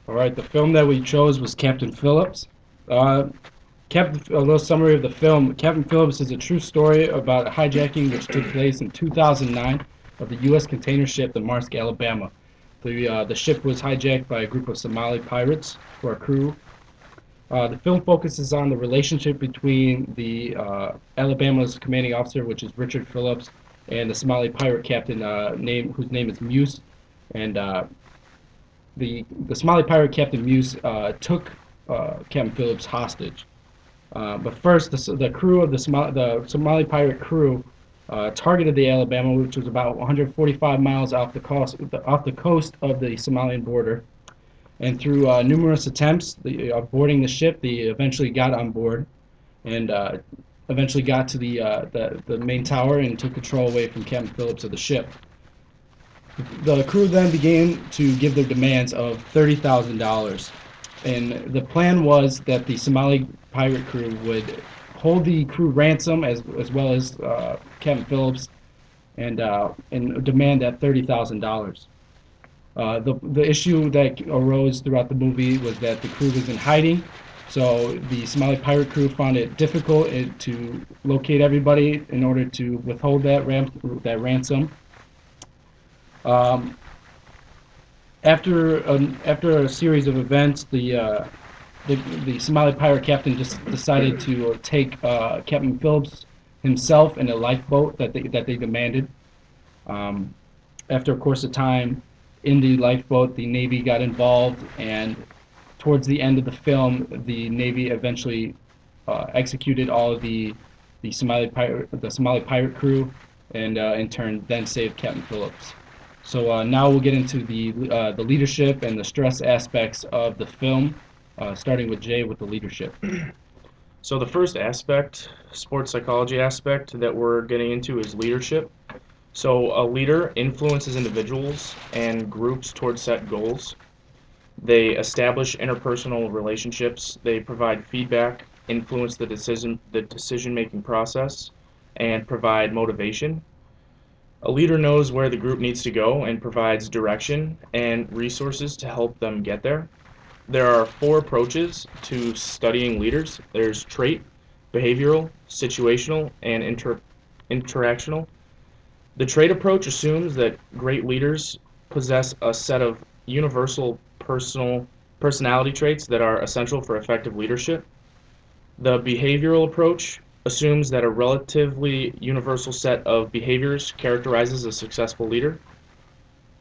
All right, the film that we chose was Captain Phillips. Uh, a little summary of the film. Captain Phillips is a true story about a hijacking which took place in 2009 of the U.S. container ship, the Marsk, Alabama. The ship was hijacked by a group of Somali pirates for a crew. The film focuses on the relationship between the Alabama's commanding officer, which is Richard Phillips, and the Somali pirate captain, whose name is Muse, and the Somali pirate Captain Muse took Captain Phillips hostage. But first, the crew of the Somali pirate crew targeted the Alabama, which was about 145 miles off the coast of the Somalian border. And through numerous attempts boarding the ship, they eventually got on board and eventually got to the main tower and took control away from Captain Phillips of the ship. The crew then began to give their demands of $30,000, and the plan was that the Somali pirate crew would hold the crew ransom as well as Captain Phillips and demand that $30,000. The issue that arose throughout the movie was that the crew was in hiding, so the Somali pirate crew found it difficult to locate everybody in order to withhold that ransom. Um, after a series of events, the Somali pirate captain just decided to take Captain Phillips himself in a lifeboat that they demanded. Um, After a course of time in the lifeboat, the Navy got involved, and towards the end of the film, the Navy eventually executed all of the Somali pirate crew, and in turn then saved Captain Phillips. So now we'll get into the leadership and the stress aspects of the film, starting with Jay with the leadership. So the first aspect, sports psychology aspect that we're getting into is leadership. So a leader influences individuals and groups towards set goals. They establish interpersonal relationships, they provide feedback, influence the decision making process, and provide motivation. A leader knows where the group needs to go and provides direction and resources to help them get there. There are four approaches to studying leaders. There's trait, behavioral, situational, and interactional. The trait approach assumes that great leaders possess a set of universal personality traits that are essential for effective leadership. The behavioral approach assumes that a relatively universal set of behaviors characterizes a successful leader.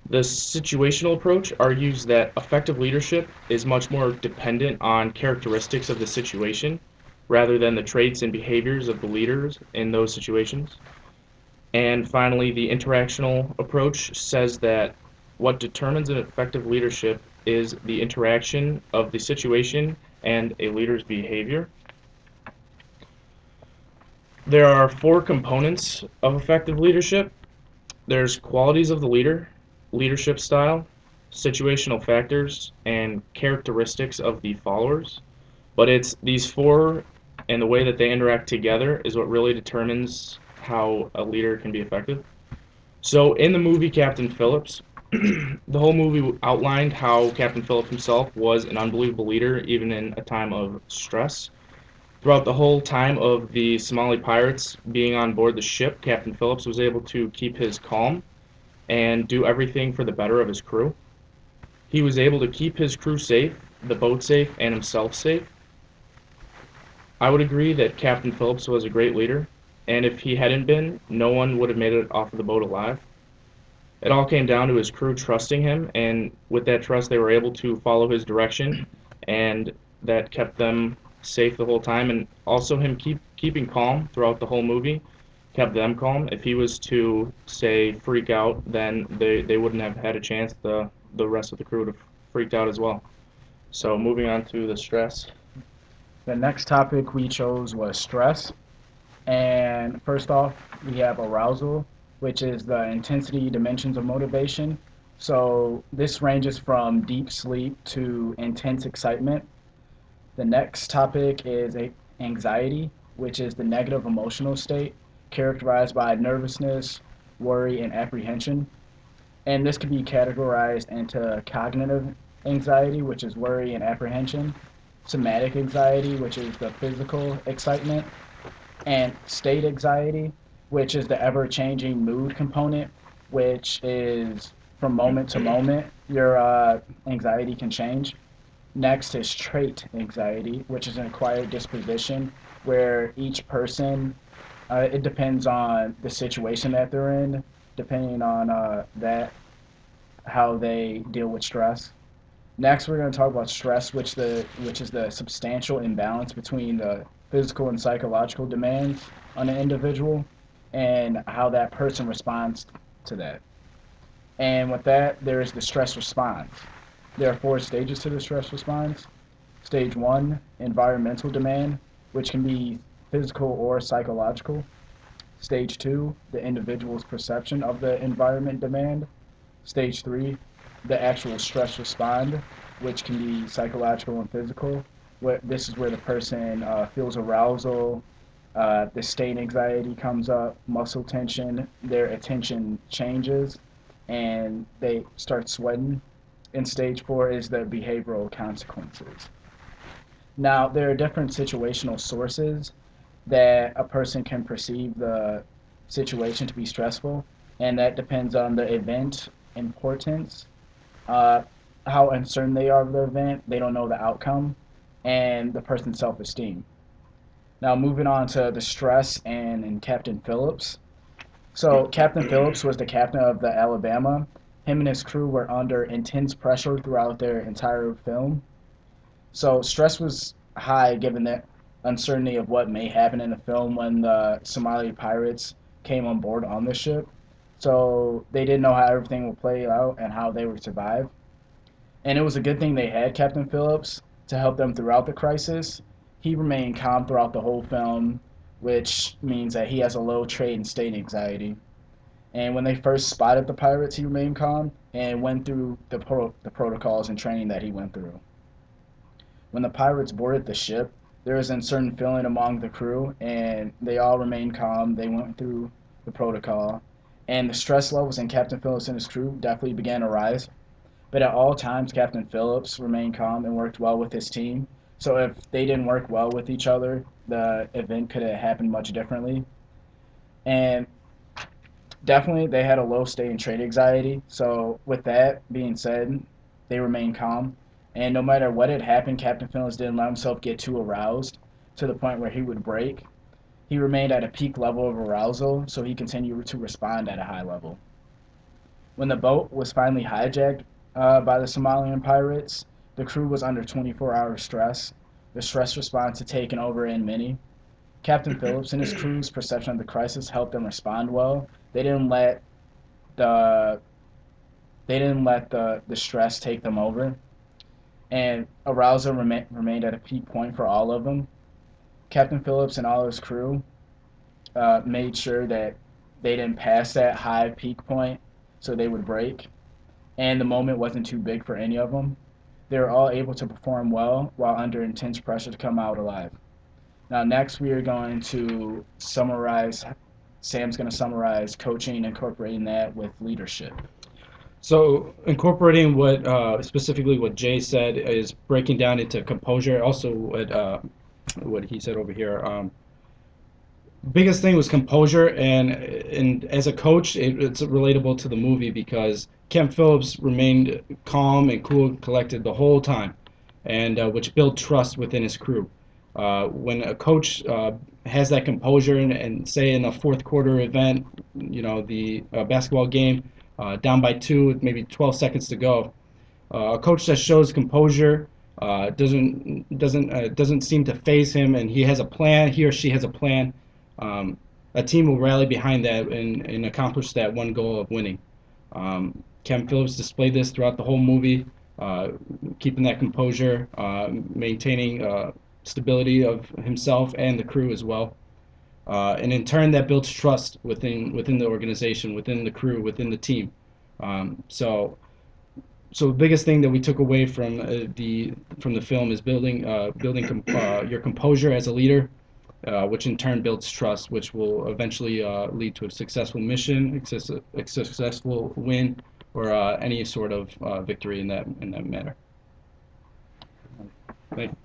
The situational approach argues that effective leadership is much more dependent on characteristics of the situation rather than the traits and behaviors of the leaders in those situations. And finally, the interactional approach says that what determines an effective leadership is the interaction of the situation and a leader's behavior. There are four components of effective leadership. There's qualities of the leader, leadership style, situational factors, and characteristics of the followers. But it's these four and the way that they interact together is what really determines how a leader can be effective. So in the movie Captain Phillips, the whole movie outlined how Captain Phillips himself was an unbelievable leader even in a time of stress. Throughout the whole time of the Somali pirates being on board the ship, Captain Phillips was able to keep his calm and do everything for the better of his crew. He was able to keep his crew safe, the boat safe, and himself safe. I would agree that Captain Phillips was a great leader, and if he hadn't been, no one would have made it off of the boat alive. It all came down to his crew trusting him, and with that trust, they were able to follow his direction, and that kept them safe the whole time. And also, him keeping calm throughout the whole movie kept them calm. If he was to say freak out, then they wouldn't have had a chance. The rest of the crew would have freaked out as well. So moving on to the stress. The next topic we chose was stress. And first off, we have arousal, which is the intensity dimensions of motivation. So this ranges from deep sleep to intense excitement. The next topic is anxiety, which is the negative emotional state characterized by nervousness, worry, and apprehension. And this can be categorized into cognitive anxiety, which is worry and apprehension, somatic anxiety, which is the physical excitement, and state anxiety, which is the ever changing mood component, which is from moment to moment, your anxiety can change. Next is trait anxiety, which is an acquired disposition where each person, it depends on the situation that they're in, depending on how they deal with stress. Next, we're going to talk about stress, which is the substantial imbalance between the physical and psychological demands on an individual, and how that person responds to that. And with that, there is the stress response. There are four stages to the stress response. Stage one, environmental demand, which can be physical or psychological. Stage two, the individual's perception of the environment demand. Stage three, the actual stress respond, which can be psychological and physical. This is where the person feels arousal, the state anxiety comes up, muscle tension, their attention changes, and they start sweating. And stage four is the behavioral consequences. Now, there are different situational sources that a person can perceive the situation to be stressful, and that depends on the event importance, uh, how uncertain they are of the event, they don't know the outcome, and the person's self esteem. Now, moving on to the stress and Captain Phillips. So, Captain Phillips was the captain of the Alabama. Him and his crew were under intense pressure throughout their entire film. So, stress was high given the uncertainty of what may happen in the film when the Somali pirates came on board on the ship. So, they didn't know how everything would play out and how they would survive. And it was a good thing they had Captain Phillips to help them throughout the crisis. He remained calm throughout the whole film, which means that he has a low trait and state anxiety. And when they first spotted the pirates, he remained calm and went through the protocols and training that he went through. When the pirates boarded the ship, there was an uncertain feeling among the crew, and they all remained calm. They went through the protocol, and the stress levels in Captain Phillips and his crew definitely began to rise. But at all times, Captain Phillips remained calm and worked well with his team. So if they didn't work well with each other, the event could have happened much differently. And definitely, they had a low state and trait anxiety. So with that being said, they remained calm. And no matter what had happened, Captain Phillips didn't let himself get too aroused to the point where he would break. He remained at a peak level of arousal, so he continued to respond at a high level. When the boat was finally hijacked by the Somalian pirates, the crew was under 24-hour stress. The stress response had taken over in many. Captain Phillips and his crew's perception of the crisis helped them respond well. They didn't let the the stress take them over, and arousal remained at a peak point for all of them. Captain Phillips and all his crew made sure that they didn't pass that high peak point, so they would break, and the moment wasn't too big for any of them. They were all able to perform well while under intense pressure to come out alive. Now, next we are going to summarize. Sam's going to summarize coaching, incorporating that with leadership. So incorporating what specifically what Jay said is breaking down into composure. Also, what he said over here. Biggest thing was composure, and as a coach, it's relatable to the movie because Kemp Phillips remained calm and cool and collected the whole time, and which built trust within his crew. When a coach has that composure and say in a fourth quarter event, the basketball game, down by two with maybe 12 seconds to go, a coach that shows composure doesn't seem to phase him, and he or she has a plan. A team will rally behind that and accomplish that one goal of winning. Kevin Phillips displayed this throughout the whole movie, keeping that composure, maintaining stability of himself and the crew as well. And in turn, that builds trust within the organization, within the crew, within the team. So the biggest thing that we took away from the film is building your composure as a leader, which in turn builds trust, which will eventually lead to a successful mission, a successful win, or any sort of victory in that matter. Like